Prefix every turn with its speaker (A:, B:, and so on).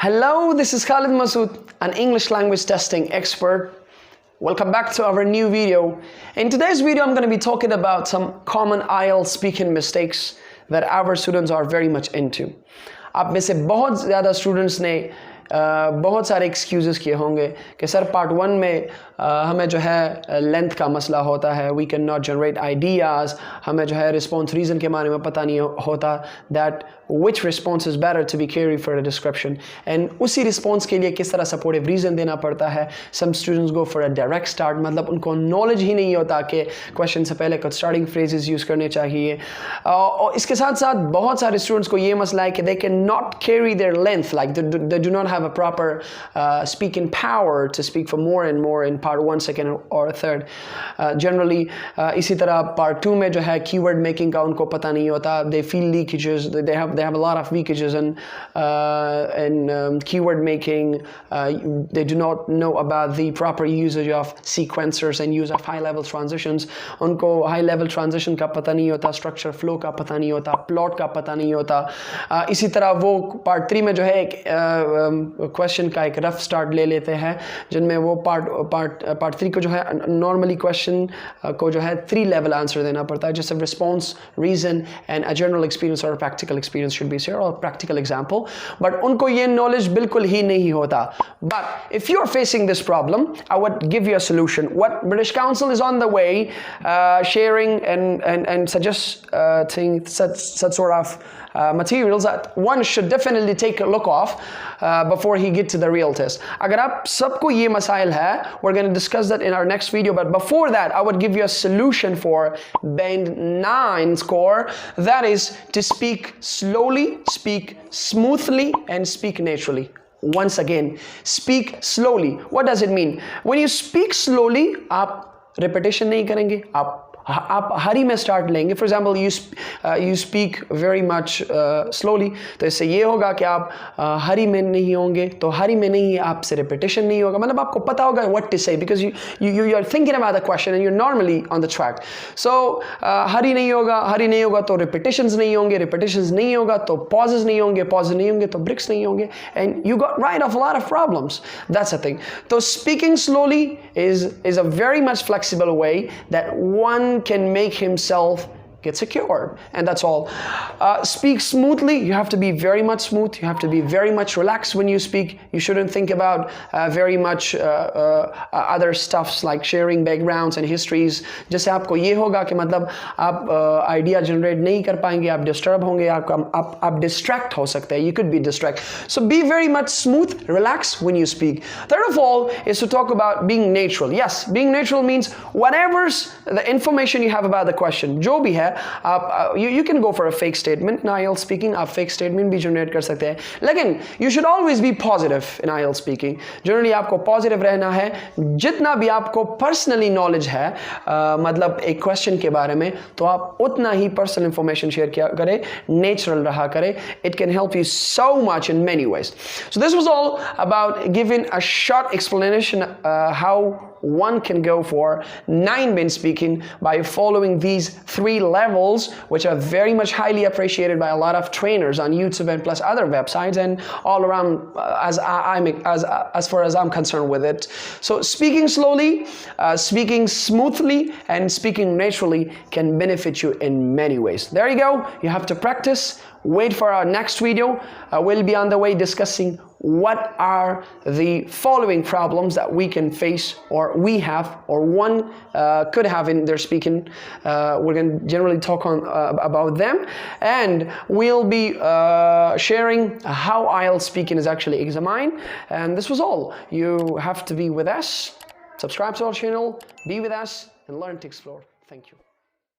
A: Hello, this is Khalid Masood, an English language testing expert. Welcome back to our new video. In today's video, I'm going to be talking about some common IELTS speaking mistakes that our students are very much into. आप में से बहुत ज़्यादा students ने बहुत सारे excuses किए होंगे कि सर part 1 में हमें जो है length का मसला होता है, we cannot generate ideas, हमें जो है response reason के बारे में पता नहीं होता, that which response is better to be carried for a description, and उसी response के लिए किस तरह supportive reason देना पड़ता है. Some students go for a direct start, मतलब उनको knowledge ही नहीं होता कि question से पहले कुछ starting phrases use करने चाहिए. और इसके साथ साथ बहुत सारे students को ये मसला है कि they cannot carry their length, like they do not have a proper speaking power to speak for more and more in part 1, 2nd or 3rd. Generally इसी तरह part 2 में जो है keyword making का उनको पता नहीं होता. They feel leakages, they have a lot of leakages in keyword making. They do not know about the proper usage of sequencers and use of high level transitions. उनको high level transition का पता नहीं होता, structure flow का पता नहीं होता, plot का पता नहीं होता. इसी तरह वो part 3 में जो है एक क्वेश्चन का एक रफ स्टार्ट ले लेते हैं, जिनमें वो पार्ट 3 को जो है नॉर्मली क्वेश्चन को जो है 3 लेवल आंसर देना पड़ता है, जैसे response, reason and a general experience और practical experience should be share और प्रैक्टिकल एग्जांपल. बट उनको ये नॉलेज बिल्कुल ही नहीं होता. But if you are facing this problem, I would give you a solution. What British Council is on the way sharing and suggesting such sort of materials that one should definitely take a look of before he get to the real test. अगर आप सबको ये मसाइल है, we're going to discuss that in our next video, but before that I would give you a solution for band 9 score, that is to speak slowly, speak smoothly and speak naturally. Once again, speak slowly. What does it mean? When you speak slowly, आप repetition नहीं करेंगे, आप हरी में start लेंगे. For example you speak very much slowly, तो इससे ये होगा कि आप हरी में नहीं होंगे, तो हरी में नहीं, आपसे रिपीटिशन नहीं होगा, मतलब आपको पता होगा what to say, because you are thinking about the question and you normally on the track. So hurry नहीं होगा तो रिपीटिशंस नहीं होंगे, रिपीटिशंस नहीं होगा तो पॉजेस नहीं होंगे, पॉजेस नहीं होंगे तो ब्रेक्स नहीं होंगे, and you got right of a lot of problems. That's a thing. तो speaking slowly is a very much flexible way that one can make himself get secured, and that's all. Speak smoothly. You have to be very much smooth. You have to be very much relaxed when you speak. You shouldn't think about very much other stuffs like sharing backgrounds and histories. जैसे आपको ये होगा कि मतलब आप idea generate नहीं कर पाएंगे, आप disturb होंगे, आप distract हो सकते हैं. You could be distract. So be very much smooth, relaxed when you speak. Third of all is to talk about being natural. Yes, being natural means whatever's the information you have about the question, जो भी है, आप you can go for a fake statement in IELTS speaking. आप fake statement भी generate कर सकते हैं, लेकिन you should always be positive in IELTS speaking. Generally आपको positive रहना है. जितना भी आपको personally knowledge है, मतलब एक question के बारे में, तो आप उतना ही personal information share किया करें, natural रहा करें. It can help you so much in many ways. So this was all about giving a short explanation how one can go for 9 band speaking by following these 3 levels, which are very much highly appreciated by a lot of trainers on YouTube and plus other websites and all around, as far as I'm concerned with it. So speaking slowly, speaking smoothly and speaking naturally can benefit you in many ways. There you go. You have to practice. Wait for our next video. We'll be on the way discussing what are the following problems that we can face, or we have, or one could have in their speaking. We're going to generally talk on about them, and we'll be sharing how IELTS speaking is actually examined. And this was all. You have to be with us. Subscribe to our channel, be with us, and learn to explore. Thank you.